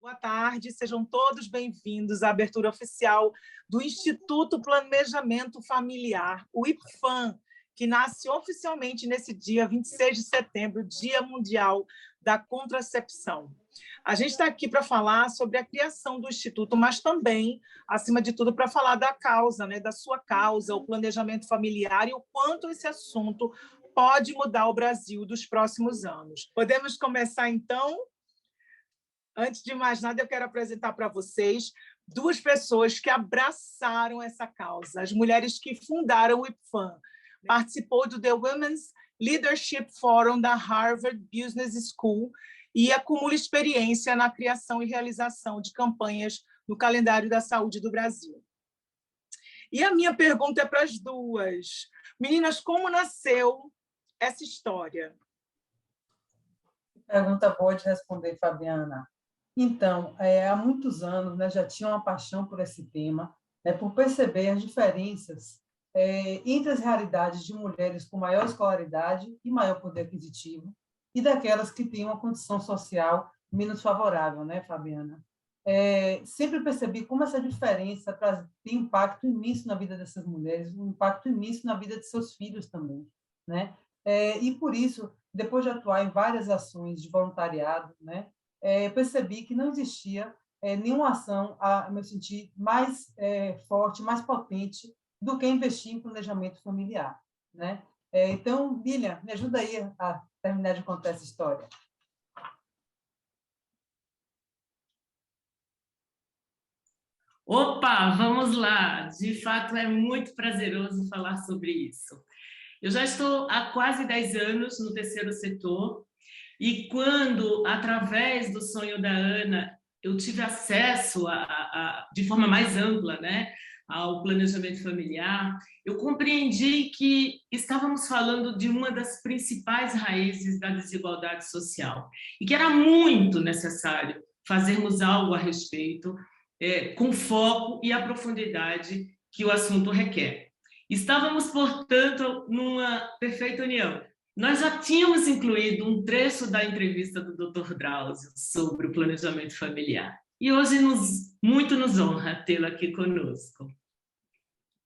Boa tarde, sejam todos bem-vindos à abertura oficial do Instituto Planejamento Familiar, o IPFAM, que nasce oficialmente nesse dia 26 de setembro, Dia Mundial da Contracepção. A gente está aqui para falar sobre a criação do Instituto, mas também, acima de tudo, para falar da causa, né, da sua causa, o planejamento familiar e o quanto esse assunto pode mudar o Brasil dos próximos anos. Podemos começar, então? Antes de mais nada, eu quero apresentar para vocês duas pessoas que abraçaram essa causa, as mulheres que fundaram o IPFAM. Participou do The Women's Leadership Forum da Harvard Business School e acumula experiência na criação e realização de campanhas no calendário da saúde do Brasil. E a minha pergunta é para as duas. Meninas, como nasceu essa história? Pergunta boa de responder, Fabiana. Então, há muitos anos, né, já tinha uma paixão por esse tema, né, por perceber as diferenças entre as realidades de mulheres com maior escolaridade e maior poder aquisitivo e daquelas que têm uma condição social menos favorável, né, Fabiana? Sempre percebi como essa diferença tem impacto imenso na vida dessas mulheres, um impacto imenso na vida de seus filhos também, né? E por isso, depois de atuar em várias ações de voluntariado, né, percebi que não existia nenhuma ação, a meu sentir, mais forte, mais potente do que investir em planejamento familiar, né? Então, Lilian, me ajuda aí a terminar de contar essa história. Opa, vamos lá! De fato, é muito prazeroso falar sobre isso. Eu já estou há quase 10 anos no terceiro setor e quando, através do sonho da Ana, eu tive acesso de forma mais ampla, né, ao planejamento familiar, eu compreendi que estávamos falando de uma das principais raízes da desigualdade social e que era muito necessário fazermos algo a respeito, com foco e a profundidade que o assunto requer. Estávamos, portanto, numa perfeita união. Nós já tínhamos incluído um trecho da entrevista do Dr. Drauzio sobre o planejamento familiar. E hoje muito nos honra tê-lo aqui conosco.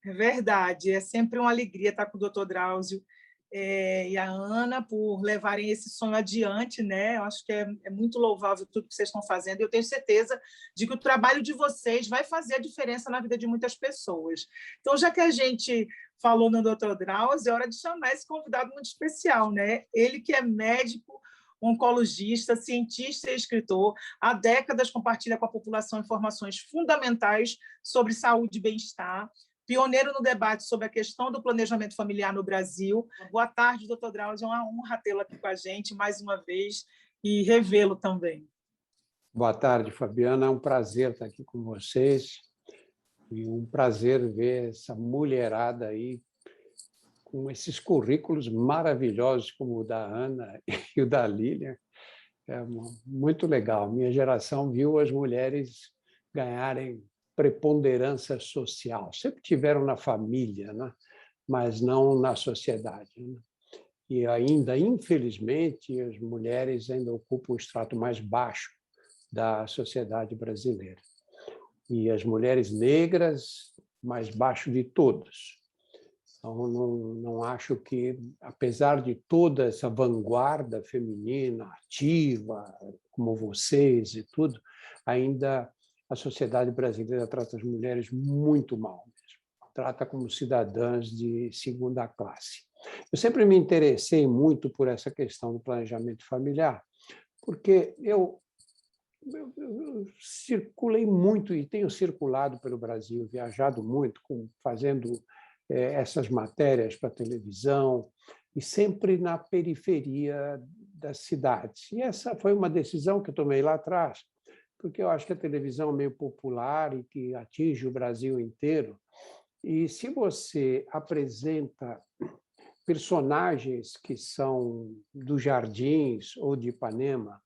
É verdade, é sempre uma alegria estar com o Dr. Drauzio e a Ana por levarem esse sonho adiante, né? Eu acho que é muito louvável tudo que vocês estão fazendo e eu tenho certeza de que o trabalho de vocês vai fazer a diferença na vida de muitas pessoas. Então, já que a gente falou no Dr. Drauzio, é hora de chamar esse convidado muito especial, né? Ele que é médico, oncologista, cientista e escritor, há décadas compartilha com a população informações fundamentais sobre saúde e bem-estar, pioneiro no debate sobre a questão do planejamento familiar no Brasil. Boa tarde, doutor Drauzio, é uma honra tê-lo aqui com a gente mais uma vez e revê-lo também. Boa tarde, Fabiana, é um prazer estar aqui com vocês e um prazer ver essa mulherada aí com esses currículos maravilhosos como o da Ana e o da Lilian. É muito legal. Minha geração viu as mulheres ganharem preponderância social. Sempre tiveram na família, né? Mas não na sociedade, né? E ainda, infelizmente, as mulheres ainda ocupam o extrato mais baixo da sociedade brasileira. E as mulheres negras, mais baixo de todos. Então, não acho que, apesar de toda essa vanguarda feminina, ativa, como vocês e tudo, ainda a sociedade brasileira trata as mulheres muito mal mesmo. Trata como cidadãs de segunda classe. Eu sempre me interessei muito por essa questão do planejamento familiar, porque eu circulei muito e tenho circulado pelo Brasil, viajado muito, fazendo essas matérias para televisão e sempre na periferia das cidades. E essa foi uma decisão que eu tomei lá atrás, porque eu acho que a televisão é meio popular e que atinge o Brasil inteiro. E se você apresenta personagens que são dos Jardins ou de Ipanema,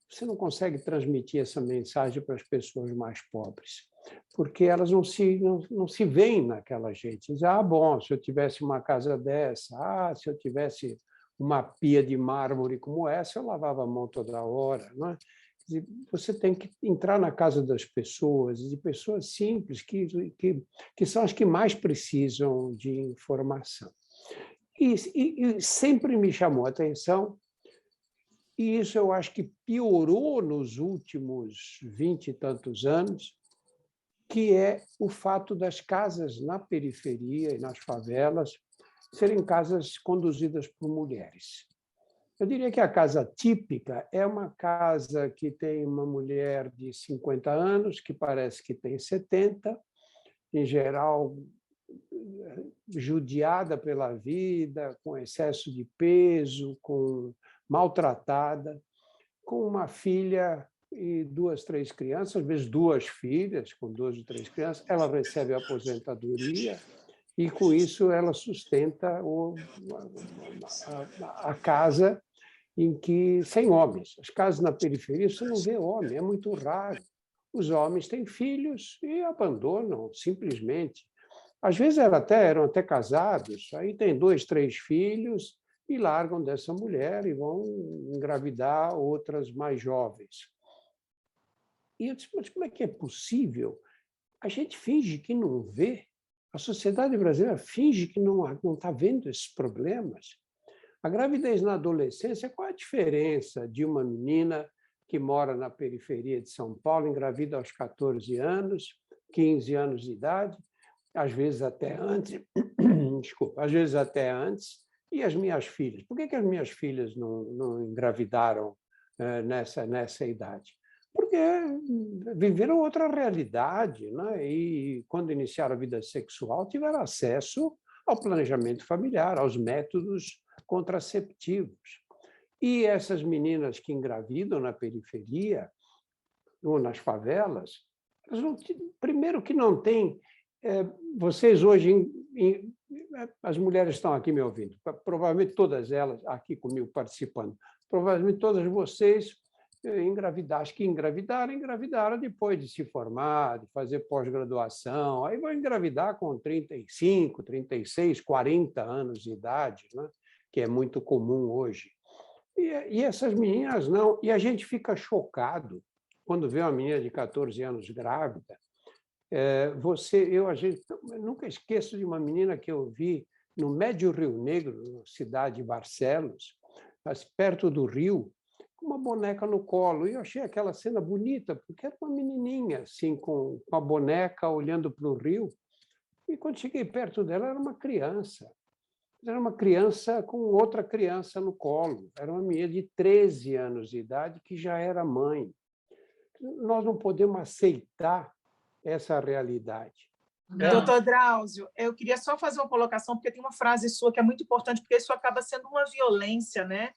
você não consegue transmitir essa mensagem para as pessoas mais pobres, porque elas não se veem naquela gente. Dizem, bom, se eu tivesse uma casa dessa, se eu tivesse uma pia de mármore como essa, eu lavava a mão toda hora, não é? Você tem que entrar na casa das pessoas, de pessoas simples, que são as que mais precisam de informação. E sempre me chamou a atenção, e isso eu acho que piorou nos últimos 20 e tantos anos, que é o fato das casas na periferia e nas favelas serem casas conduzidas por mulheres. Eu diria que a casa típica é uma casa que tem uma mulher de 50 anos, que parece que tem 70, em geral judiada pela vida, com excesso de peso, maltratada, com uma filha e 2, 3 crianças, às vezes 2 filhas, com 2 ou 3 crianças. Ela recebe aposentadoria e, com isso, ela sustenta a casa sem homens. As casas na periferia, você não vê homem, é muito raro. Os homens têm filhos e abandonam, simplesmente. Às vezes eram até casados, aí tem 2, 3 filhos e largam dessa mulher e vão engravidar outras mais jovens. E eu disse, mas como é que é possível? A gente finge que não vê, a sociedade brasileira finge que não está vendo esses problemas. A gravidez na adolescência, qual a diferença de uma menina que mora na periferia de São Paulo, engravida aos 14 anos, 15 anos de idade, às vezes até antes, desculpa, às vezes até antes, e as minhas filhas? Por que as minhas filhas não engravidaram nessa idade? Porque viveram outra realidade, né? E, quando iniciaram a vida sexual, tiveram acesso ao planejamento familiar, aos métodos contraceptivos. E essas meninas que engravidam na periferia ou nas favelas, primeiro que não têm... Vocês hoje, as mulheres estão aqui me ouvindo, provavelmente todas elas aqui comigo participando, provavelmente todas vocês acho que engravidaram depois de se formar, de fazer pós-graduação, aí vão engravidar com 35, 36, 40 anos de idade, né? Que é muito comum hoje. E essas meninas não, e a gente fica chocado quando vê uma menina de 14 anos grávida. Eu nunca esqueço de uma menina que eu vi no Médio Rio Negro, na cidade de Barcelos, perto do rio, com uma boneca no colo. E eu achei aquela cena bonita, porque era uma menininha assim, com a boneca olhando para o rio. E quando cheguei perto dela, era uma criança. Era uma criança com outra criança no colo. Era uma menina de 13 anos de idade que já era mãe. Nós não podemos aceitar essa realidade. Doutor Drauzio, eu queria só fazer uma colocação, porque tem uma frase sua que é muito importante, porque isso acaba sendo uma violência, né?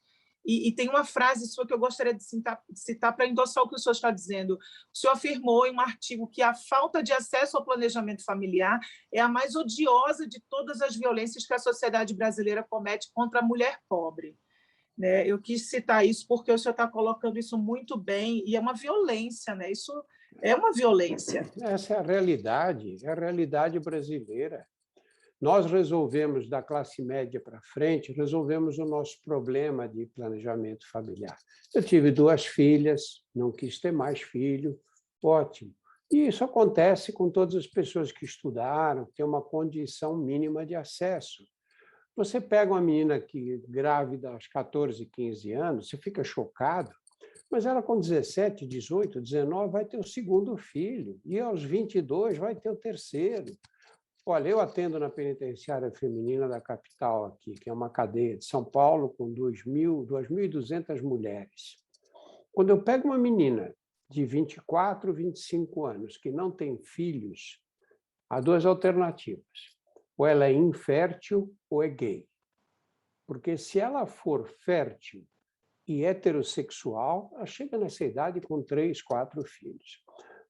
E tem uma frase sua que eu gostaria de citar para endossar o que o senhor está dizendo. O senhor afirmou em um artigo que a falta de acesso ao planejamento familiar é a mais odiosa de todas as violências que a sociedade brasileira comete contra a mulher pobre. Né? Eu quis citar isso porque o senhor está colocando isso muito bem, e é uma violência, né? Isso é uma violência. Essa é a realidade brasileira. Nós resolvemos, da classe média para frente, resolvemos o nosso problema de planejamento familiar. Eu tive 2 filhas, não quis ter mais filho, ótimo. E isso acontece com todas as pessoas que estudaram, têm uma condição mínima de acesso. Você pega uma menina que grávida aos 14, 15 anos, você fica chocado, mas ela com 17, 18, 19 vai ter o 2º filho, e aos 22 vai ter o 3º. Olha, eu atendo na penitenciária feminina da capital aqui, que é uma cadeia de São Paulo com 2.200 mulheres. Quando eu pego uma menina de 24, 25 anos que não tem filhos, há 2 alternativas. Ou ela é infértil ou é gay. Porque se ela for fértil e heterossexual, ela chega nessa idade com 3, 4 filhos.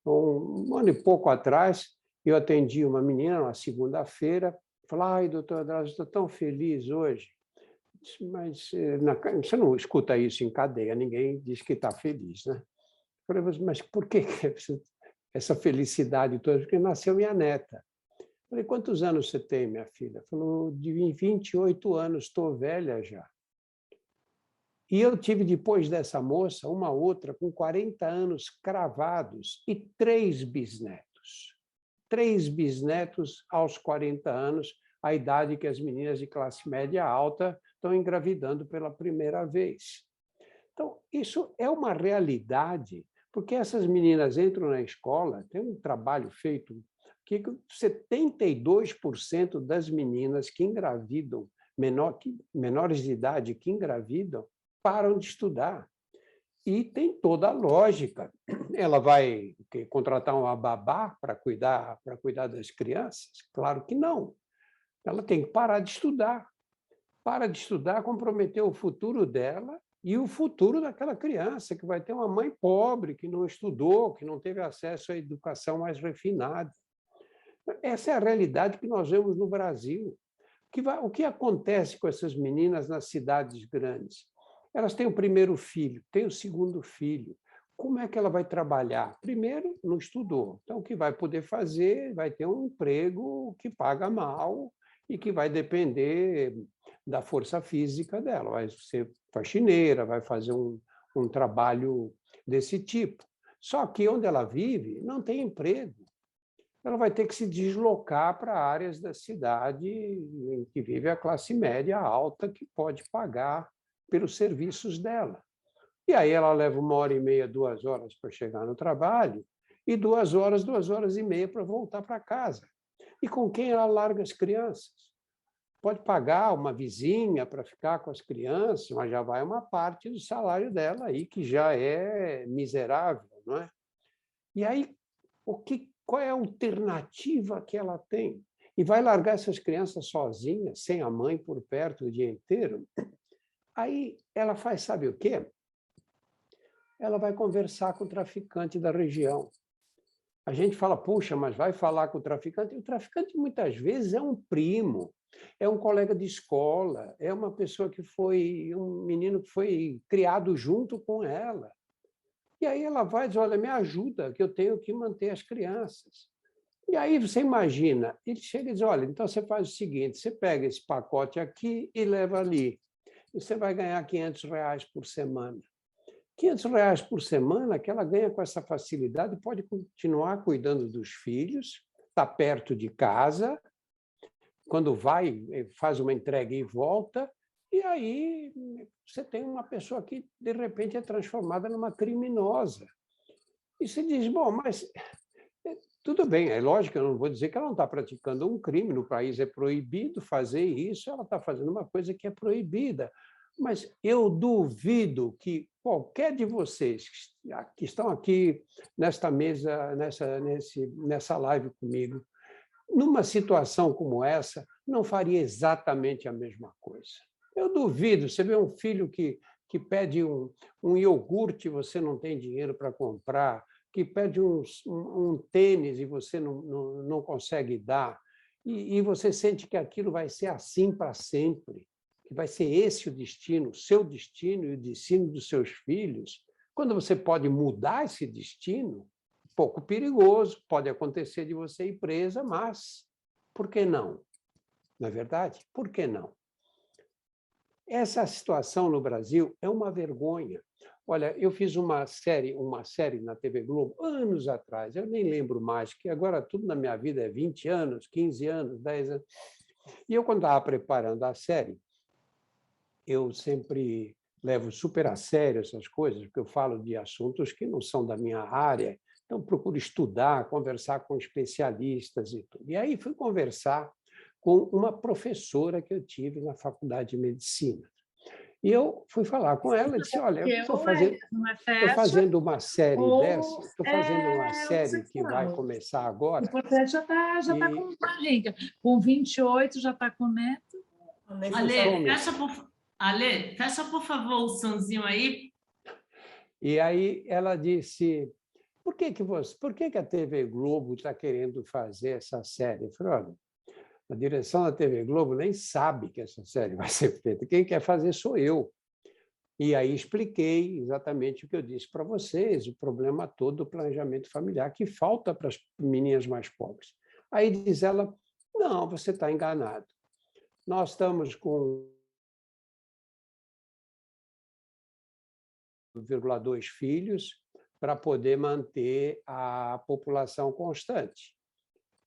Um ano e pouco atrás, eu atendi uma menina, na segunda-feira, falou, ai, doutor Drauzio, estou tão feliz hoje. Mas você não escuta isso em cadeia, ninguém diz que está feliz, né? Eu falei, mas por que essa felicidade toda? Porque nasceu minha neta. Eu falei, quantos anos você tem, minha filha? Falou, de 28 anos, estou velha já. E eu tive, depois dessa moça, uma outra com 40 anos cravados e 3 bisnetos. 3 bisnetos aos 40 anos, a idade que as meninas de classe média alta estão engravidando pela primeira vez. Então, isso é uma realidade, porque essas meninas entram na escola, tem um trabalho feito que 72% das meninas que engravidam, menores de idade que engravidam, param de estudar. E tem toda a lógica. Ela vai contratar uma babá para cuidar das crianças? Claro que não. Ela tem que parar de estudar. Para de estudar, comprometer o futuro dela e o futuro daquela criança, que vai ter uma mãe pobre, que não estudou, que não teve acesso à educação mais refinada. Essa é a realidade que nós vemos no Brasil. O que acontece com essas meninas nas cidades grandes? Elas têm o primeiro filho, têm o segundo filho. Como é que ela vai trabalhar? Primeiro, não estudou. Então, o que vai poder fazer? Vai ter um emprego que paga mal e que vai depender da força física dela. Vai ser faxineira, vai fazer um trabalho desse tipo. Só que onde ela vive, não tem emprego. Ela vai ter que se deslocar para áreas da cidade em que vive a classe média alta, que pode pagar pelos serviços dela. E aí ela leva 1h30, 2 horas para chegar no trabalho e 2 horas, 2h30 para voltar para casa. E com quem ela larga as crianças? Pode pagar uma vizinha para ficar com as crianças, mas já vai uma parte do salário dela aí, que já é miserável, não é? E aí, qual é a alternativa que ela tem? E vai largar essas crianças sozinhas, sem a mãe por perto o dia inteiro? Aí ela faz, sabe o quê? Ela vai conversar com o traficante da região. A gente fala, puxa, mas vai falar com o traficante? O traficante, muitas vezes, é um primo, é um colega de escola, é uma pessoa um menino que foi criado junto com ela. E aí ela vai dizer, olha, me ajuda, que eu tenho que manter as crianças. E aí você imagina, ele chega e diz, olha, então você faz o seguinte, você pega esse pacote aqui e leva ali. E você vai ganhar R$500 por semana. R$500 por semana que ela ganha com essa facilidade, pode continuar cuidando dos filhos, está perto de casa, quando vai, faz uma entrega e volta, e aí você tem uma pessoa que, de repente, é transformada numa criminosa. E você diz, bom, mas tudo bem, é lógico, eu não vou dizer que ela não está praticando um crime, no país é proibido fazer isso, ela está fazendo uma coisa que é proibida. Mas eu duvido que qualquer de vocês que estão aqui nesta mesa, nessa live comigo, numa situação como essa, não faria exatamente a mesma coisa. Eu duvido. Você vê um filho que pede um iogurte e você não tem dinheiro para comprar, que pede um tênis e você não consegue dar, e você sente que aquilo vai ser assim para sempre, que vai ser esse o destino, o seu destino e o destino dos seus filhos, quando você pode mudar esse destino, pouco perigoso, pode acontecer de você ir presa, mas por que não? Não é verdade? Por que não? Essa situação no Brasil é uma vergonha. Olha, eu fiz uma série na TV Globo, anos atrás, eu nem lembro mais, que agora tudo na minha vida é 20 anos, 15 anos, 10 anos. E eu, quando estava preparando a série, eu sempre levo super a sério essas coisas, porque eu falo de assuntos que não são da minha área, então procuro estudar, conversar com especialistas e tudo. E aí fui conversar com uma professora que eu tive na Faculdade de Medicina. E eu fui falar com ela e disse, olha, eu estou fazendo uma série dessa, estou fazendo uma série que vai começar agora. O processo já está com a gente. Com 28 já está com o neto. Ale, fecha por favor o somzinho aí. E aí ela disse, por que a TV Globo está querendo fazer essa série? Eu falei, olha, a direção da TV Globo nem sabe que essa série vai ser feita. Quem quer fazer sou eu. E aí expliquei exatamente o que eu disse para vocês, o problema todo do planejamento familiar, que falta para as meninas mais pobres. Aí diz ela, não, você está enganado. Nós estamos com 4,2 filhos para poder manter a população constante.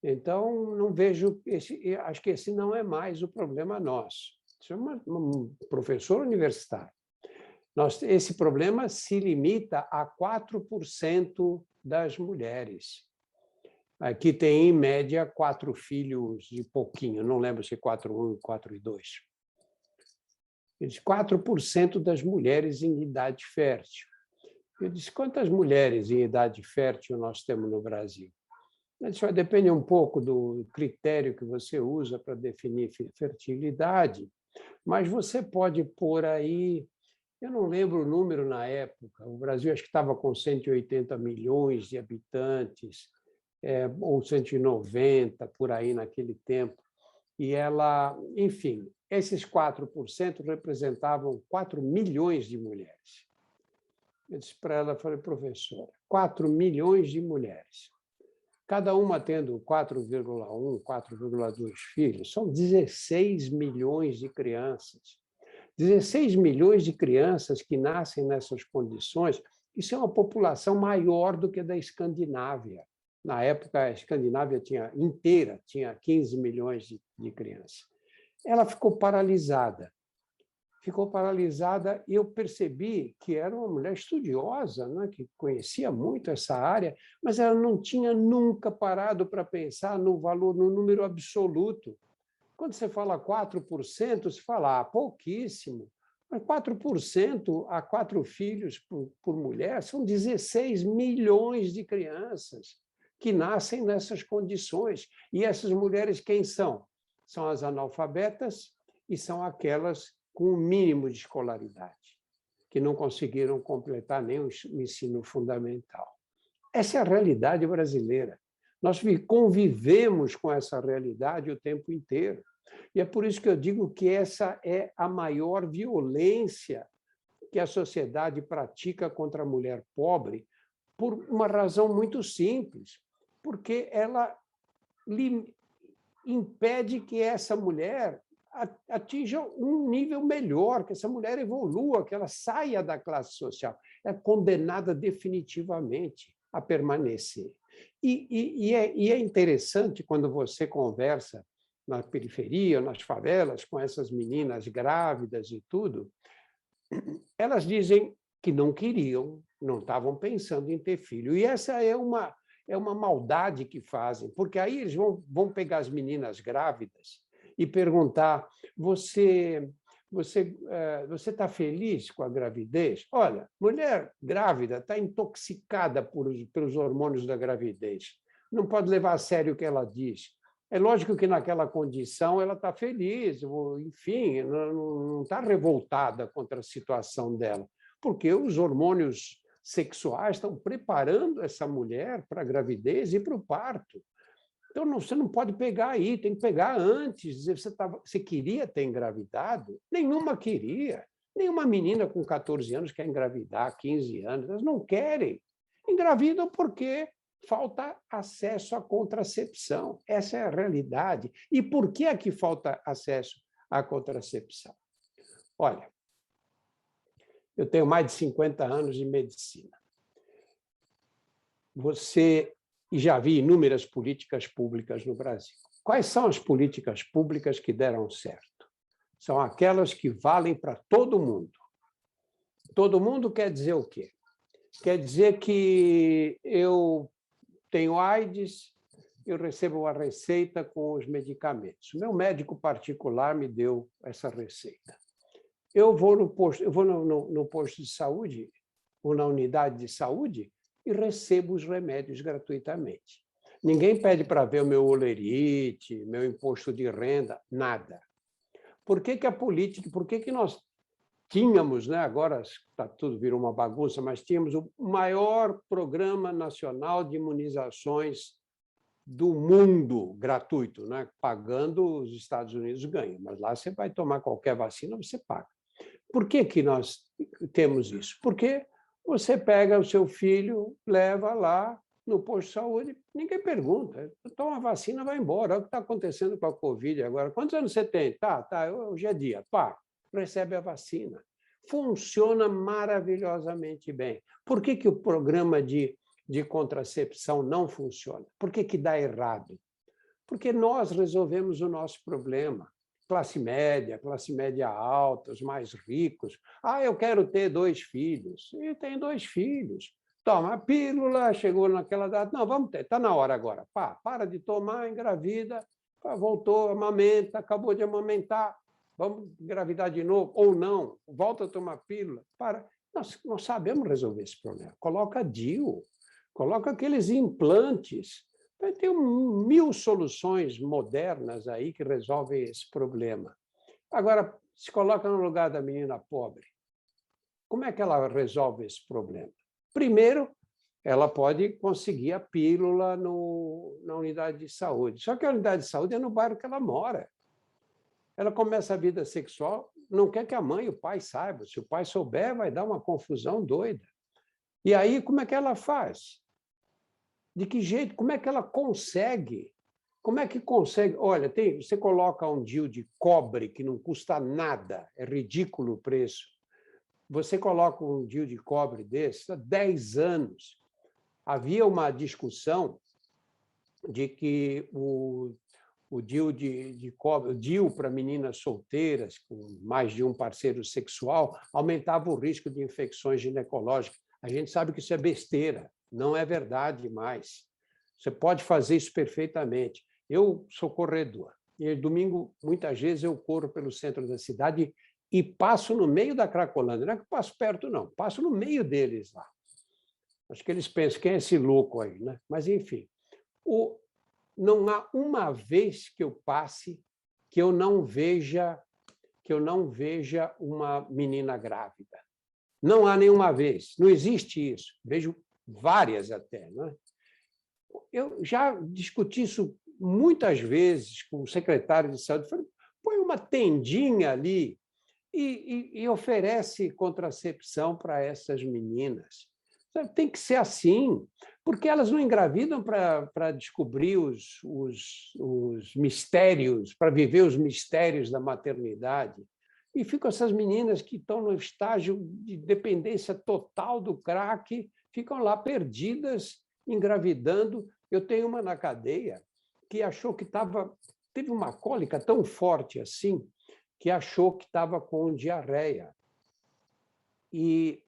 Então, não vejo acho que esse não é mais o problema nosso. Isso é um professor universitário. Esse problema se limita a 4% das mulheres, que tem, em média, 4 filhos e pouquinho, não lembro se 4,1 e 4,2. 4% das mulheres em idade fértil. Eu disse, quantas mulheres em idade fértil nós temos no Brasil? Isso depende um pouco do critério que você usa para definir fertilidade, mas você pode pôr aí, eu não lembro o número na época, o Brasil acho que estava com 180 milhões de habitantes, ou 190, por aí naquele tempo, e ela, enfim, esses 4% representavam 4 milhões de mulheres. Eu disse para ela, falei, professora, 4 milhões de mulheres, cada uma tendo 4,1, 4,2 filhos, são 16 milhões de crianças. 16 milhões de crianças que nascem nessas condições, isso é uma população maior do que a da Escandinávia. Na época, a Escandinávia inteira tinha 15 milhões de crianças. Ela ficou paralisada. E eu percebi que era uma mulher estudiosa, né, que conhecia muito essa área, mas ela não tinha nunca parado para pensar no valor, no número absoluto. Quando você fala 4%, você fala, pouquíssimo. Mas 4% a 4 filhos por mulher são 16 milhões de crianças que nascem nessas condições. E essas mulheres quem são? São as analfabetas e são aquelas com o mínimo de escolaridade, que não conseguiram completar nem o ensino fundamental. Essa é a realidade brasileira. Nós convivemos com essa realidade o tempo inteiro. E é por isso que eu digo que essa é a maior violência que a sociedade pratica contra a mulher pobre, por uma razão muito simples, porque ela impede que essa mulher atinja um nível melhor, que essa mulher evolua, que ela saia da classe social. É condenada definitivamente a permanecer. E é interessante quando você conversa na periferia, nas favelas, com essas meninas grávidas e tudo, elas dizem que não queriam, não estavam pensando em ter filho. E essa é uma maldade que fazem, porque aí eles vão pegar as meninas grávidas e perguntar, você está feliz com a gravidez? Olha, mulher grávida está intoxicada pelos hormônios da gravidez. Não pode levar a sério o que ela diz. É lógico que naquela condição ela está feliz, enfim, não está revoltada contra a situação dela, porque os hormônios sexuais estão preparando essa mulher para a gravidez e para o parto. Então, você não pode pegar aí, tem que pegar antes. Dizer, você queria ter engravidado? Nenhuma queria. Nenhuma menina com 14 anos quer engravidar, 15 anos. Elas não querem. Engravidam porque falta acesso à contracepção. Essa é a realidade. E por que é que falta acesso à contracepção? Olha, eu tenho mais de 50 anos de medicina. E já vi inúmeras políticas públicas no Brasil. Quais são as políticas públicas que deram certo? São aquelas que valem para todo mundo. Todo mundo quer dizer o quê? Quer dizer que eu tenho AIDS, eu recebo uma receita com os medicamentos. O meu médico particular me deu essa receita. Eu vou no posto de saúde ou na unidade de saúde e recebo os remédios gratuitamente. Ninguém pede para ver o meu olerite, meu imposto de renda, nada. Por que a política, por que nós tínhamos, né, agora tudo virou uma bagunça, mas tínhamos o maior programa nacional de imunizações do mundo gratuito, né, pagando, os Estados Unidos ganham, mas lá você vai tomar qualquer vacina, você paga. Por que nós temos isso? Porque você pega o seu filho, leva lá no posto de saúde, ninguém pergunta. Toma a vacina, vai embora. Olha o que está acontecendo com a Covid agora. Quantos anos você tem? Tá, hoje é dia. Pá, recebe a vacina. funciona maravilhosamente bem. Por que o programa de contracepção não funciona? Por que dá errado? Porque nós resolvemos o nosso problema. Classe média alta, os mais ricos. Eu quero ter 2 filhos. E tem 2 filhos. Toma a pílula, chegou naquela data. Não, vamos ter, está na hora agora. Para de tomar, engravida, voltou, amamenta, acabou de amamentar, vamos engravidar de novo, ou não, volta a tomar pílula. Nós sabemos resolver esse problema. Coloca DIU, coloca aqueles implantes. Vai ter 1000 soluções modernas aí que resolvem esse problema. Agora, se coloca no lugar da menina pobre, como é que ela resolve esse problema? Primeiro, ela pode conseguir a pílula na unidade de saúde. Só que a unidade de saúde é no bairro que ela mora. Ela começa a vida sexual, não quer que a mãe e o pai saibam. Se o pai souber, vai dar uma confusão doida. E aí, como é que ela faz? De que jeito? Como é que ela consegue? Como é que consegue? Olha, você coloca um DIU de cobre que não custa nada, é ridículo o preço. Você coloca um DIU de cobre desse há 10 anos. Havia uma discussão de que o DIU de cobre, o DIU para meninas solteiras com mais de um parceiro sexual, aumentava o risco de infecções ginecológicas. A gente sabe que isso é besteira, não é verdade mais. Você pode fazer isso perfeitamente. Eu sou corredor, e domingo, muitas vezes, eu corro pelo centro da cidade e passo no meio da Cracolândia. Não é que eu passo perto, não. Passo no meio deles lá. Acho que eles pensam, quem é esse louco aí? Né? Mas, enfim, não há uma vez que eu passe que eu não veja uma menina grávida. Não há nenhuma vez. Não existe isso. Vejo várias até. Né? Eu já discuti isso muitas vezes com o secretário de saúde. Falei, põe uma tendinha ali e oferece contracepção para essas meninas. Tem que ser assim, porque elas não engravidam para descobrir os mistérios, para viver os mistérios da maternidade. E ficam essas meninas que estão no estágio de dependência total do crack, ficam lá perdidas, engravidando. Eu tenho uma na cadeia que achou que teve uma cólica tão forte assim, que achou que estava com diarreia. E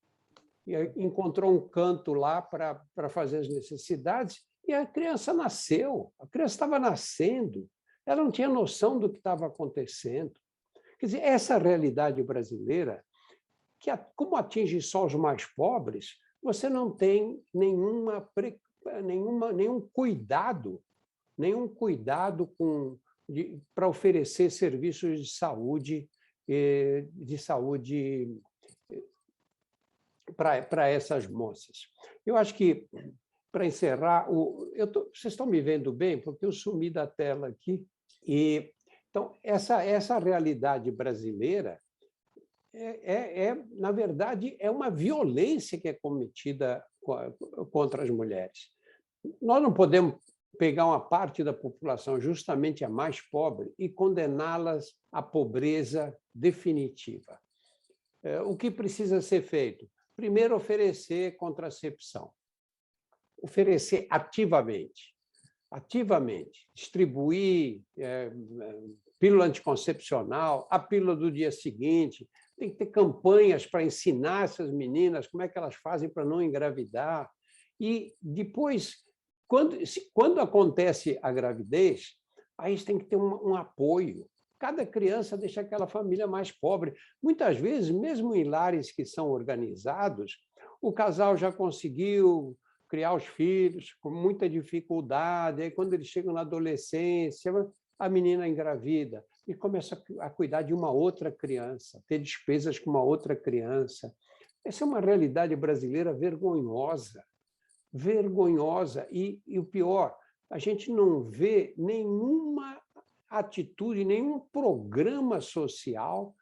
encontrou um canto lá para fazer as necessidades, e a criança nasceu, a criança estava nascendo, ela não tinha noção do que estava acontecendo. Quer dizer, essa realidade brasileira, como atinge só os mais pobres, você não tem nenhum cuidado para oferecer serviços de saúde para essas moças. Eu acho que, para encerrar, vocês estão me vendo bem? Porque eu sumi da tela aqui. Então, essa realidade brasileira, na verdade, é uma violência que é cometida contra as mulheres. Nós não podemos pegar uma parte da população, justamente a mais pobre, e condená-las à pobreza definitiva. O que precisa ser feito? Primeiro, oferecer contracepção. Oferecer ativamente. Distribuir pílula anticoncepcional, a pílula do dia seguinte. Tem que ter campanhas para ensinar essas meninas como é que elas fazem para não engravidar. E depois, quando acontece a gravidez, aí tem que ter um apoio. Cada criança deixa aquela família mais pobre. Muitas vezes, mesmo em lares que são organizados, o casal já conseguiu criar os filhos com muita dificuldade. Aí, quando eles chegam na adolescência, a menina engravida e começa a cuidar de uma outra criança, ter despesas com uma outra criança. Essa é uma realidade brasileira vergonhosa. E o pior, a gente não vê nenhuma atitude, nenhum programa social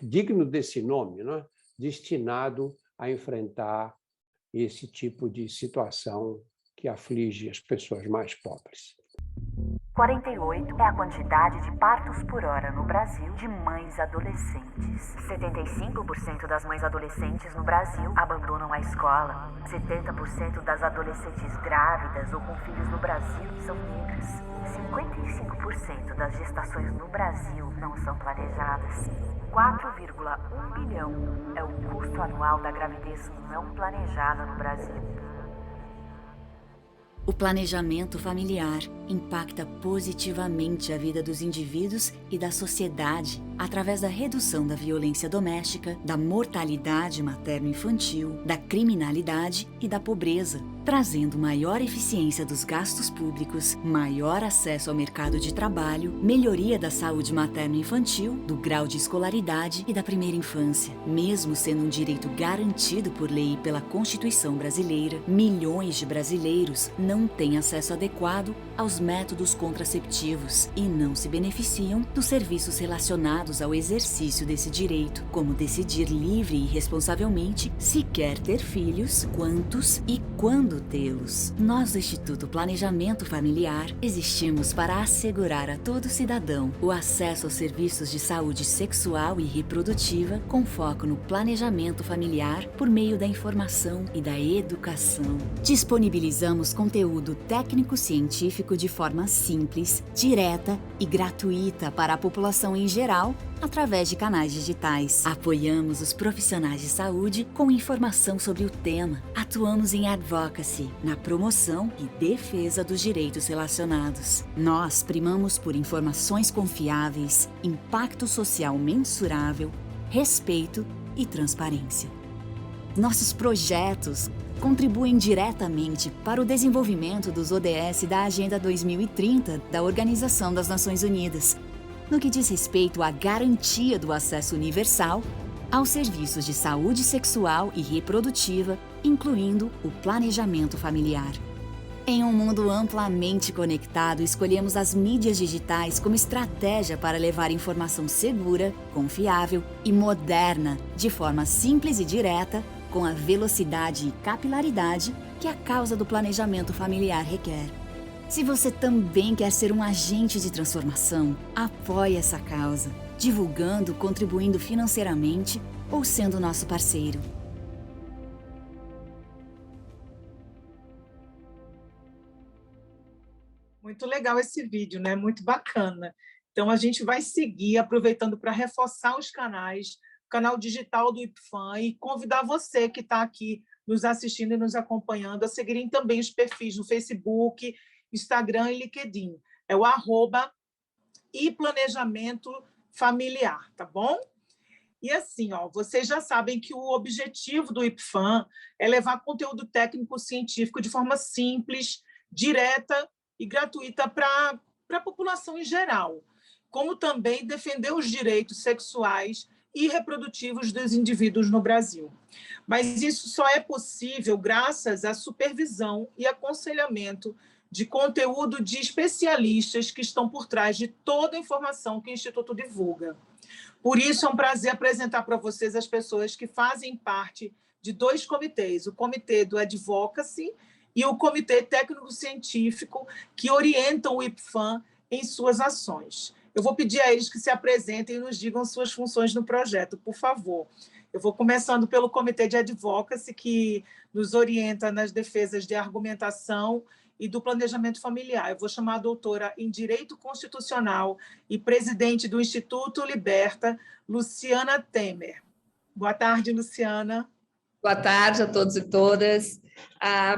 digno desse nome, né? Destinado a enfrentar esse tipo de situação que aflige as pessoas mais pobres. 48 é a quantidade de partos por hora no Brasil de mães adolescentes. 75% das mães adolescentes no Brasil abandonam a escola. 70% das adolescentes grávidas ou com filhos no Brasil são negras. 55% das gestações no Brasil não são planejadas. 4,1 bilhão é o custo anual da gravidez não planejada no Brasil. O planejamento familiar impacta positivamente a vida dos indivíduos e da sociedade através da redução da violência doméstica, da mortalidade materno-infantil, da criminalidade e da pobreza, trazendo maior eficiência dos gastos públicos, maior acesso ao mercado de trabalho, melhoria da saúde materno-infantil, do grau de escolaridade e da primeira infância. Mesmo sendo um direito garantido por lei e pela Constituição brasileira, milhões de brasileiros não têm acesso adequado aos métodos contraceptivos e não se beneficiam dos serviços relacionados ao exercício desse direito, como decidir livre e responsavelmente se quer ter filhos, quantos e quando tê-los. Nós do Instituto Planejamento Familiar existimos para assegurar a todo cidadão o acesso aos serviços de saúde sexual e reprodutiva com foco no planejamento familiar por meio da informação e da educação. Disponibilizamos conteúdo técnico-científico de forma simples, direta e gratuita para a população em geral, através de canais digitais. Apoiamos os profissionais de saúde com informação sobre o tema. Atuamos em advocacy, na promoção e defesa dos direitos relacionados. Nós primamos por informações confiáveis, impacto social mensurável, respeito e transparência. Nossos projetos contribuem diretamente para o desenvolvimento dos ODS da Agenda 2030 da Organização das Nações Unidas, no que diz respeito à garantia do acesso universal aos serviços de saúde sexual e reprodutiva, incluindo o planejamento familiar. Em um mundo amplamente conectado, escolhemos as mídias digitais como estratégia para levar informação segura, confiável e moderna, de forma simples e direta, com a velocidade e capilaridade que a causa do planejamento familiar requer. Se você também quer ser um agente de transformação, apoie essa causa, divulgando, contribuindo financeiramente ou sendo nosso parceiro. Muito legal esse vídeo, né? Muito bacana. Então, a gente vai seguir, aproveitando para reforçar os canais, o canal digital do IPFAN, e convidar você que está aqui nos assistindo e nos acompanhando a seguirem também os perfis no Facebook, Instagram e LinkedIn. É o @planejamento familiar, tá bom? E assim, vocês já sabem que o objetivo do IPFAN é levar conteúdo técnico-científico de forma simples, direta e gratuita para a população em geral, como também defender os direitos sexuais e reprodutivos dos indivíduos no Brasil. Mas isso só é possível graças à supervisão e aconselhamento de conteúdo de especialistas que estão por trás de toda a informação que o Instituto divulga. Por isso, é um prazer apresentar para vocês as pessoas que fazem parte de dois comitês, o Comitê do Advocacy e o Comitê Técnico-Científico, que orientam o IPFAN em suas ações. Eu vou pedir a eles que se apresentem e nos digam suas funções no projeto, por favor. Eu vou começando pelo Comitê de Advocacy, que nos orienta nas defesas de argumentação e do planejamento familiar. Eu vou chamar a doutora em Direito Constitucional e presidente do Instituto Liberta, Luciana Temer. Boa tarde, Luciana. Boa tarde a todos e todas.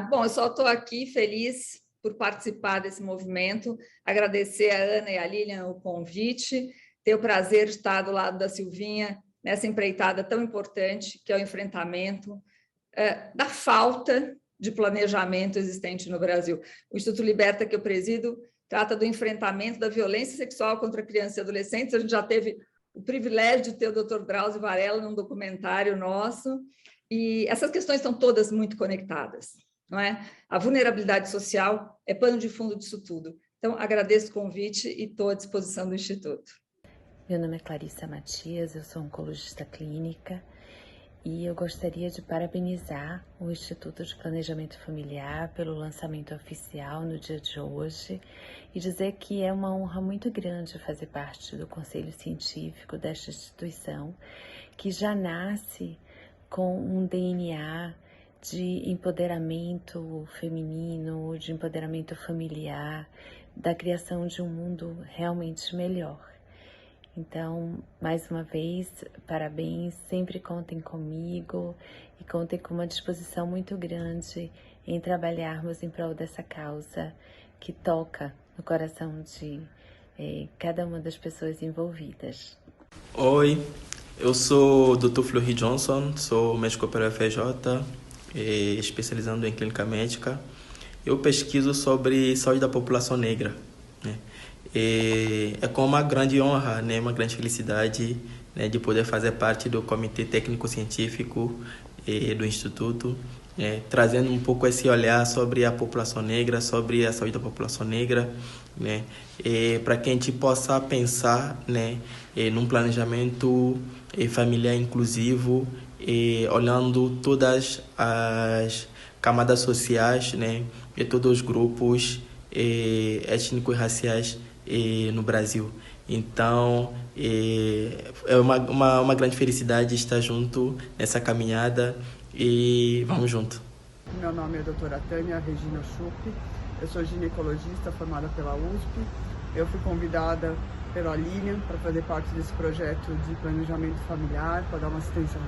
Bom, eu só estou aqui feliz por participar desse movimento, agradecer a Ana e a Lilian o convite, ter o prazer de estar do lado da Silvinha nessa empreitada tão importante, que é o enfrentamento da falta de planejamento existente no Brasil. O Instituto Liberta, que eu presido, trata do enfrentamento da violência sexual contra crianças e adolescentes. A gente já teve o privilégio de ter o Dr. Drauzio Varela num documentário nosso, e essas questões estão todas muito conectadas, não é? A vulnerabilidade social é pano de fundo disso tudo. Então, agradeço o convite e estou à disposição do Instituto. Meu nome é Clarissa Matias, eu sou oncologista clínica e eu gostaria de parabenizar o Instituto de Planejamento Familiar pelo lançamento oficial no dia de hoje e dizer que é uma honra muito grande fazer parte do Conselho Científico desta instituição, que já nasce com um DNA de empoderamento feminino, de empoderamento familiar, da criação de um mundo realmente melhor. Então, mais uma vez, parabéns, sempre contem comigo e contem com uma disposição muito grande em trabalharmos em prol dessa causa que toca no coração de cada uma das pessoas envolvidas. Oi, eu sou o Dr. Fleury Johnson, sou médico pela UFRJ, especializando em clínica médica. Eu pesquiso sobre saúde da população negra, né? É com uma grande honra, né, uma grande felicidade, né, de poder fazer parte do Comitê Técnico-Científico do Instituto, trazendo um pouco esse olhar sobre a população negra, sobre a saúde da população negra, né, para que a gente possa pensar, né, num planejamento familiar inclusivo, olhando todas as camadas sociais, né, e todos os grupos étnicos e raciais no Brasil. Então, é uma grande felicidade estar junto nessa caminhada e vamos junto. Meu nome é doutora Tânia Regina Schupp, eu sou ginecologista formada pela USP. Eu fui convidada pela Lilian para fazer parte desse projeto de planejamento familiar, para dar uma assistência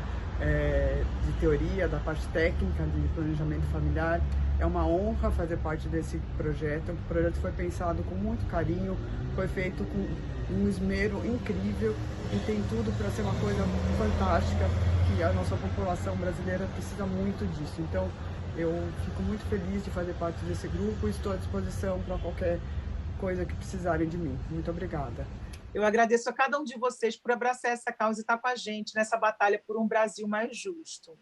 de teoria, da parte técnica de planejamento familiar. É uma honra fazer parte desse projeto. O projeto foi pensado com muito carinho, foi feito com um esmero incrível e tem tudo para ser uma coisa fantástica, que a nossa população brasileira precisa muito disso. Então, eu fico muito feliz de fazer parte desse grupo e estou à disposição para qualquer coisa que precisarem de mim. Muito obrigada. Eu agradeço a cada um de vocês por abraçar essa causa e estar com a gente nessa batalha por um Brasil mais justo.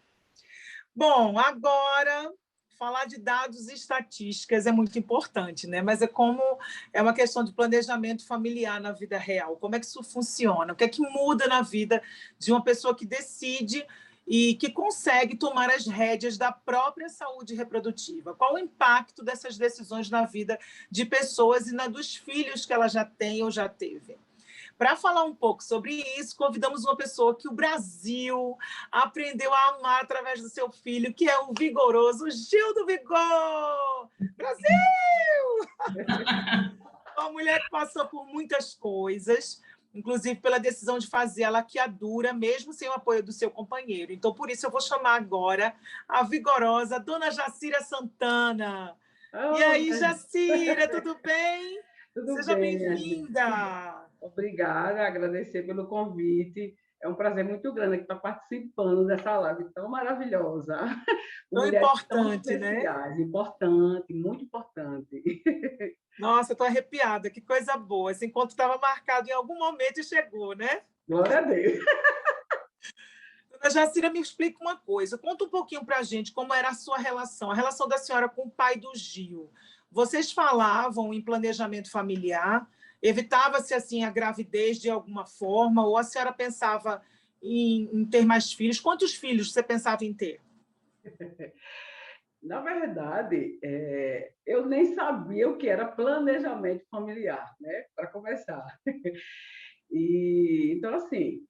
Bom, agora, falar de dados e estatísticas é muito importante, né? Mas é uma questão de planejamento familiar na vida real. Como é que isso funciona? O que é que muda na vida de uma pessoa que decide e que consegue tomar as rédeas da própria saúde reprodutiva? Qual o impacto dessas decisões na vida de pessoas e na dos filhos que ela já tem ou já teve? Para falar um pouco sobre isso, convidamos uma pessoa que o Brasil aprendeu a amar através do seu filho, que é o vigoroso Gil do Vigor! Brasil! Uma mulher que passou por muitas coisas, inclusive pela decisão de fazer a laqueadura, mesmo sem o apoio do seu companheiro. Então, por isso, eu vou chamar agora a vigorosa Dona Jacira Santana. E aí, Jacira, tudo bem? Tudo Seja bem, bem-vinda! Obrigada, agradecer pelo convite. É um prazer muito grande aqui estar participando dessa live tão maravilhosa. Tão importante, né? Importante, muito importante. Nossa, estou arrepiada, que coisa boa. Esse encontro estava marcado em algum momento e chegou, né? Glória a Deus. Dona Jacira, me explica uma coisa. Conta um pouquinho para a gente como era a relação da senhora com o pai do Gil. Vocês falavam em planejamento familiar? Evitava-se assim a gravidez de alguma forma? Ou a senhora pensava em ter mais filhos? Quantos filhos você pensava em ter? Na verdade, eu nem sabia o que era planejamento familiar, né? Para começar. Então, assim,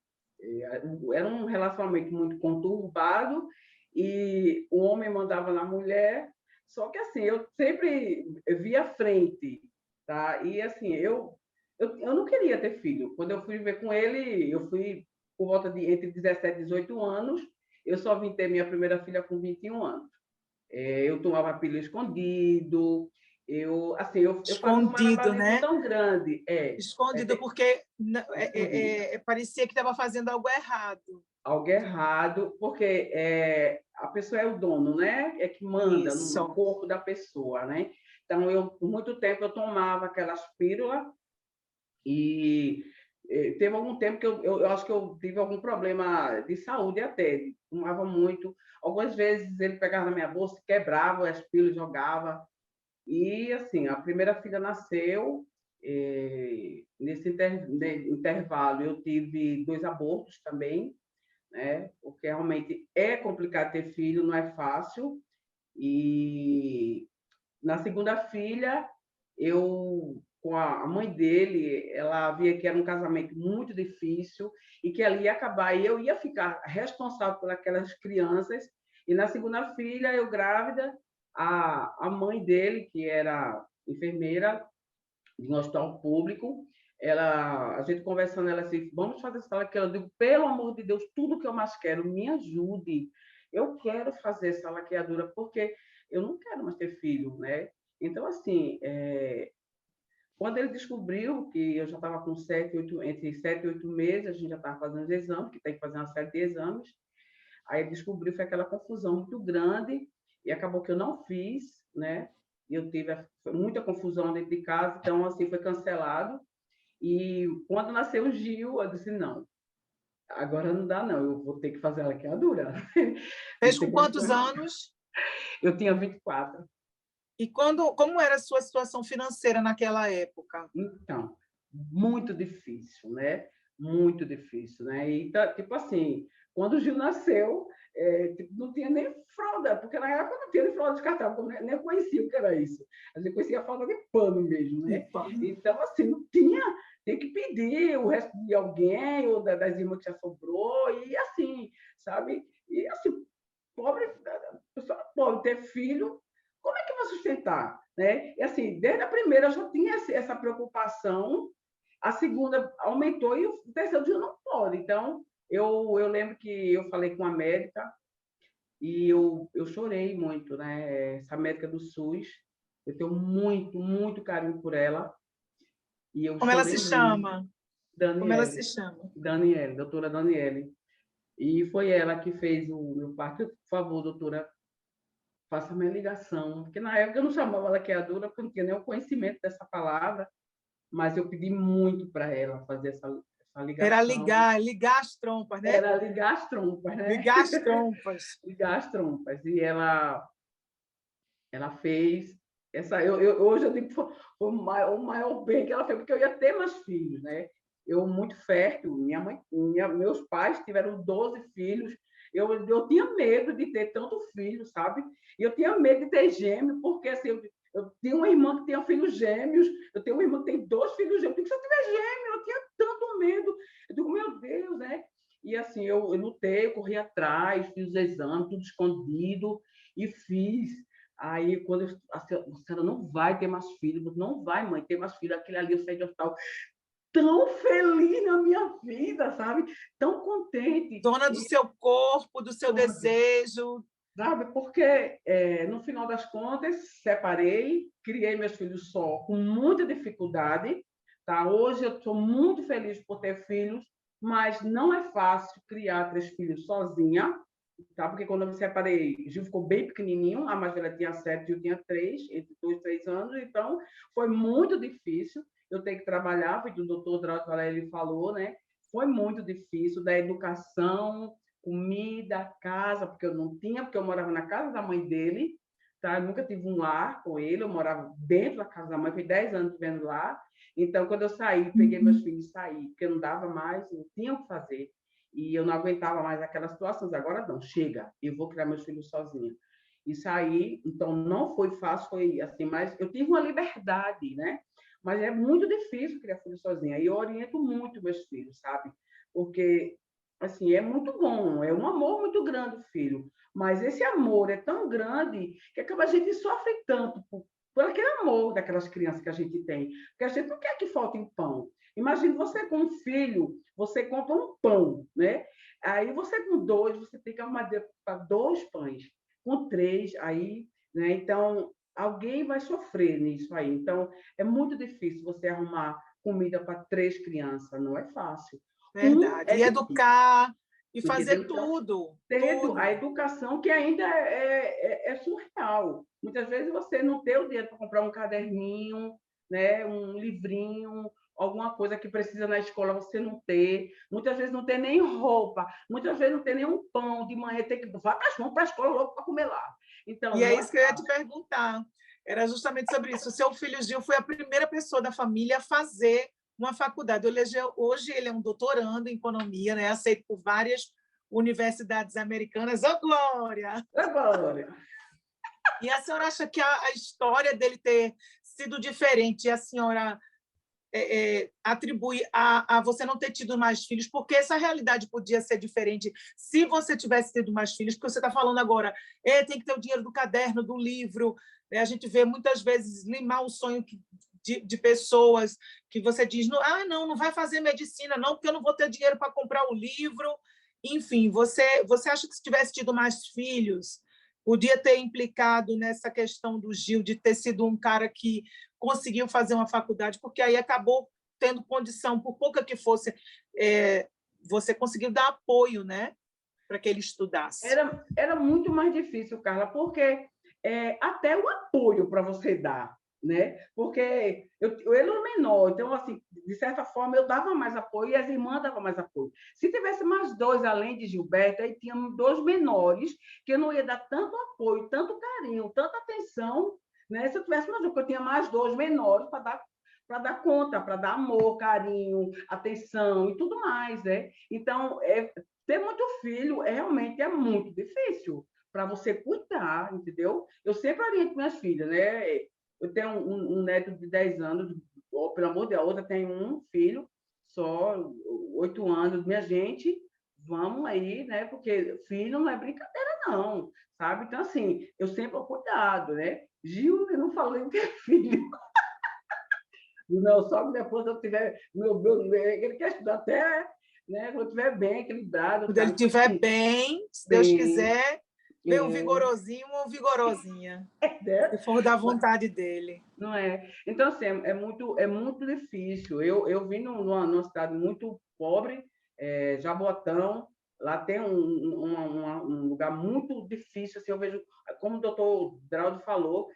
era um relacionamento muito conturbado e o homem mandava na mulher. Só que, assim, eu sempre via à frente, tá? E, assim, eu não queria ter filho. Quando eu fui viver com ele, eu fui por volta de entre 17 e 18 anos. Eu só vim ter minha primeira filha com 21 anos. Eu tomava pílula escondido. Eu Escondido, né? Tão grande. Escondido, porque parecia que estava fazendo algo errado. Algo errado, porque a pessoa é o dono, né? É que manda no corpo da pessoa, né? Então, por muito tempo, eu tomava aquelas pílulas e teve algum tempo que eu acho que eu tive algum problema de saúde até. Tomava muito. Algumas vezes ele pegava na minha bolsa, quebrava as pílulas, jogava. E, assim, a primeira filha nasceu. Nesse intervalo, eu tive 2 abortos também. né? Porque realmente é complicado ter filho, não é fácil. E na segunda filha, eu, com a mãe dele, ela via que era um casamento muito difícil e que ela ia acabar, e eu ia ficar responsável por aquelas crianças. E na segunda filha, eu grávida, a mãe dele, que era enfermeira de um hospital público, a gente conversando, ela disse, vamos fazer essa sala aqui. Eu digo, pelo amor de Deus, tudo que eu mais quero, me ajude. Eu quero fazer essa laqueadura, porque eu não quero mais ter filho, né? Então, assim, quando ele descobriu que eu já estava com entre 7 e 8 meses, a gente já estava fazendo os exames, que tem que fazer uma série de exames, aí ele descobriu, foi aquela confusão muito grande, e acabou que eu não fiz, né? Eu tive muita confusão dentro de casa, então, assim, foi cancelado. E quando nasceu o Gil, eu disse, não, agora não dá, não, eu vou ter que fazer a laqueadura. Fez com quantos anos? Eu tinha 24. E como era a sua situação financeira naquela época? Então, muito difícil, né? Muito difícil, né? E, tipo assim, quando o Gil nasceu, não tinha nem fralda, porque na época não tinha nem fralda descartável, nem conhecia o que era isso. A gente conhecia a fralda de pano mesmo, né? Então, assim, não tinha, tem que pedir o resto de alguém, ou das irmãs que já sobrou, e assim, sabe? E assim, pessoa pobre ter filho, como é que vai sustentar? Né? E assim, desde a primeira eu já tinha essa preocupação, a segunda aumentou e o terceiro dia não pode. Então, eu lembro que eu falei com a médica e eu chorei muito, né? Essa médica do SUS, eu tenho muito, muito carinho por ela. E eu Como ela se chama? Daniele. Como ela se chama? Daniele, doutora Daniele. E foi ela que fez o meu parto. Por favor, doutora, faça a minha ligação. Porque na época eu não chamava laqueadura, porque eu não tinha nem o conhecimento dessa palavra, mas eu pedi muito para ela fazer essa ligação. Era ligar as trompas, né? Era ligar as trompas, né? Ligar as trompas. Ligar as trompas. E ela fez essa. Hoje eu digo que foi o maior bem que ela fez, porque eu ia ter mais filhos, né? Eu muito fértil, meus pais tiveram 12 filhos. Eu tinha medo de ter tanto filho, sabe? E eu tinha medo de ter gêmeo, porque assim, eu tinha uma irmã que tinha filhos gêmeos, eu tenho uma irmã que tem 2 filhos gêmeos. Eu digo, se eu tiver gêmeo, eu tinha tanto medo. Eu digo, meu Deus, né? E assim, eu lutei, eu corri atrás, fiz os exames, tudo escondido, e fiz. Aí, quando a senhora não vai ter mais filho, não vai, mãe, ter mais filho. Aquele ali, eu saí do hospital tão feliz na minha vida, sabe? Tão contente. Dona do seu corpo, do seu desejo. Sabe? Porque, no final das contas, separei, criei meus filhos só, com muita dificuldade. Tá? Hoje eu estou muito feliz por ter filhos, mas não é fácil criar 3 filhos sozinha. Tá? Porque quando eu me separei, Gil ficou bem pequenininho, a mais velha tinha 7, Gil tinha 3, entre 2 e 3 anos. Então, foi muito difícil. Eu tenho que trabalhar, porque o doutor Drauzio Varela ele falou, né? Foi muito difícil, da educação, comida, casa, porque eu não tinha, porque eu morava na casa da mãe dele, tá? Eu nunca tive um lar com ele, eu morava dentro da casa da mãe, fui 10 anos vivendo lá. Então, quando eu saí, peguei meus filhos e saí, porque eu não dava mais, não tinha o que fazer. E eu não aguentava mais aquelas situações. Agora não, chega, eu vou criar meus filhos sozinha. E saí, então não foi fácil, foi assim, mas eu tive uma liberdade, né? Mas é muito difícil criar filho sozinha. E eu oriento muito meus filhos, sabe? Porque, assim, é muito bom, é um amor muito grande o filho. Mas esse amor é tão grande que acaba a gente sofre tanto por aquele amor daquelas crianças que a gente tem. Porque a gente não quer que falte pão. Imagina você com um filho, você compra um pão, né? Aí você com 2, você tem que arrumar para 2 pães. Com 3, aí, né? Então, alguém vai sofrer nisso aí. Então, é muito difícil você arrumar comida para 3 crianças, não é fácil. Verdade. E educar, e fazer tudo. A educação que ainda é surreal. Muitas vezes você não tem o dinheiro para comprar um caderninho, né? Um livrinho, alguma coisa que precisa na escola, você não ter. Muitas vezes não tem nem roupa, muitas vezes não tem nem um pão de manhã, tem que vá para a escola logo para comer lá. Então, e é isso que eu ia te perguntar. Era justamente sobre isso. O seu filho Gil foi a primeira pessoa da família a fazer uma faculdade. Hoje ele é um doutorando em economia, né? Aceito por várias universidades americanas. Ô, Glória! Ô, Glória! E a senhora acha que a história dele ter sido diferente, a senhora atribui a você não ter tido mais filhos, porque essa realidade podia ser diferente se você tivesse tido mais filhos, porque você está falando agora, tem que ter o dinheiro do caderno, do livro, né? A gente vê muitas vezes limar o sonho de pessoas que você diz, não vai fazer medicina, não, porque eu não vou ter dinheiro para comprar o livro. Enfim, você acha que se tivesse tido mais filhos, podia ter implicado nessa questão do Gil, de ter sido um cara que conseguiu fazer uma faculdade, porque aí acabou tendo condição, por pouca que fosse, você conseguiu dar apoio, né, para que ele estudasse. Era muito mais difícil, Carla, porque até o apoio para você dar, né? Porque eu era o menor, então, assim, de certa forma, eu dava mais apoio e as irmãs davam mais apoio. Se tivesse mais dois, além de Gilberto, aí tínhamos dois menores, que eu não ia dar tanto apoio, tanto carinho, tanta atenção, né? Se eu tivesse mais um, porque eu tinha mais dois menores para dar conta, para dar amor, carinho, atenção e tudo mais, né? Então, ter muito filho realmente é muito difícil para você cuidar, entendeu? Eu sempre oriento minhas filhas, né? Eu tenho um neto de 10 anos, pelo amor de Deus, a outra tem um filho só, 8 anos. Minha gente, vamos aí, né? Porque filho não é brincadeira, não, sabe? Então, assim, eu sempre vou cuidado, né? Gil, eu não falei que é filho. Não, só que depois eu tiver... ele quer estudar até, né? Quando eu estiver bem, equilibrado. Quando ele estiver bem, se Deus quiser, vem um vigorosinho ou vigorosinha. Se for da vontade dele. Não é? Então, assim, é muito difícil. Eu vim numa cidade muito pobre, Jaboatão, lá tem um lugar muito difícil, assim, eu vejo, como o doutor Drauzio falou,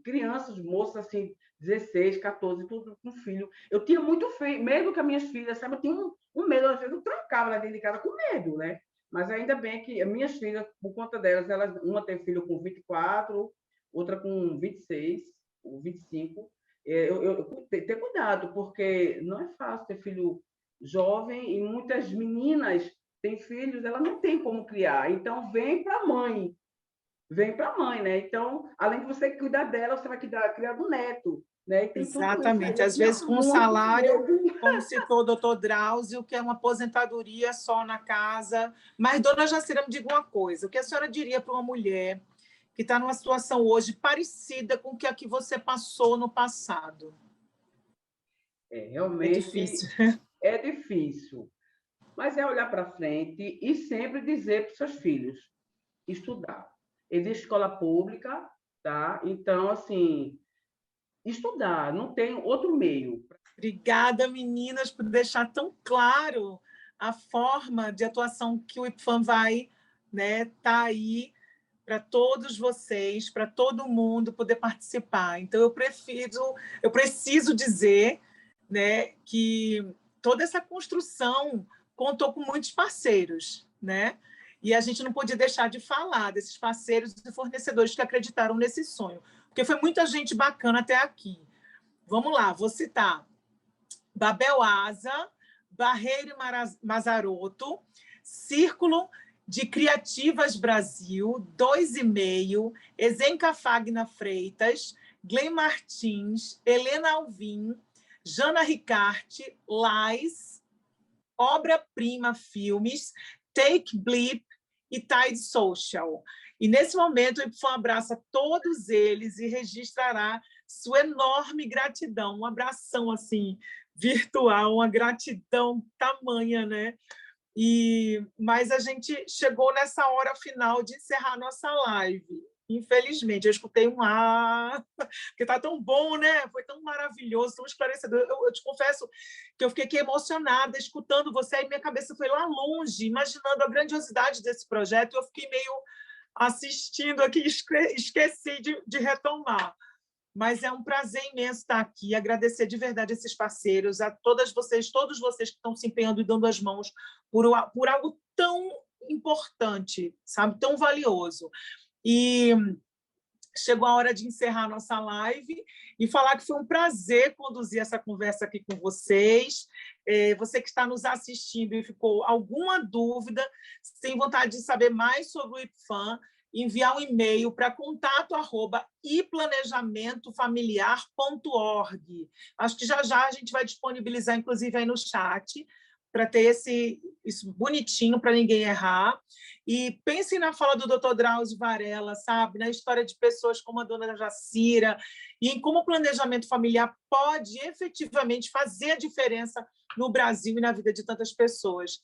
crianças, moças, assim, 16, 14, tudo com filho. Eu tinha muito medo com as minhas filhas, sabe? Eu tinha um medo, às vezes eu trancava lá dentro de casa com medo, né? Mas ainda bem que as minhas filhas, por conta delas, uma tem filho com 24, outra com 26, ou 25. Eu ter cuidado, porque não é fácil ter filho jovem, e muitas meninas têm filhos, ela não tem como criar. Então, vem para a mãe, né? Então, além de você cuidar dela, você vai criar do neto. Né? Exatamente, às vezes com um salário, como citou o doutor Drauzio, que é uma aposentadoria só na casa. Mas, dona Jacira, me diga uma coisa, o que a senhora diria para uma mulher que está numa situação hoje parecida com a que você passou no passado? Realmente é difícil. É difícil, mas é olhar para frente e sempre dizer para os seus filhos, estudar. Existe escola pública, tá? Então, assim, estudar, não tem outro meio. Obrigada, meninas, por deixar tão claro a forma de atuação que o IPFAM vai, né, tá aí para todos vocês, para todo mundo poder participar. Então, eu preciso dizer, né, que toda essa construção contou com muitos parceiros, né? E a gente não podia deixar de falar desses parceiros e fornecedores que acreditaram nesse sonho, porque foi muita gente bacana até aqui. Vamos lá, vou citar Babel Asa, Barreiro Mazarotto, Círculo de Criativas Brasil, 2,5, Ezenca Fagna Freitas, Glenn Martins, Helena Alvim, Jana Ricarte, Lais, Obra Prima Filmes, Take Blip e Tide Social. E, nesse momento, o IPFAM abraça todos eles e registrará sua enorme gratidão. Um abração, assim, virtual, uma gratidão tamanha, né? Mas a gente chegou nessa hora final de encerrar nossa live. Infelizmente, eu escutei um porque está tão bom, né? Foi tão maravilhoso, tão esclarecedor. Eu te confesso que eu fiquei aqui emocionada escutando você, e minha cabeça foi lá longe, imaginando a grandiosidade desse projeto, e eu fiquei meio assistindo aqui, esqueci de retomar. Mas é um prazer imenso estar aqui, agradecer de verdade esses parceiros, a todos vocês que estão se empenhando e dando as mãos por algo tão importante, sabe? Tão valioso. E chegou a hora de encerrar a nossa live e falar que foi um prazer conduzir essa conversa aqui com vocês. Você que está nos assistindo e ficou alguma dúvida, se tem vontade de saber mais sobre o IPFAM, enviar um e-mail para contato@iplanejamentoFamiliar.org. Acho que já a gente vai disponibilizar, inclusive, aí no chat, para ter isso bonitinho, para ninguém errar. E pensem na fala do Dr. Drauzio Varela, sabe? Na história de pessoas como a dona Jacira, e em como o planejamento familiar pode efetivamente fazer a diferença no Brasil e na vida de tantas pessoas.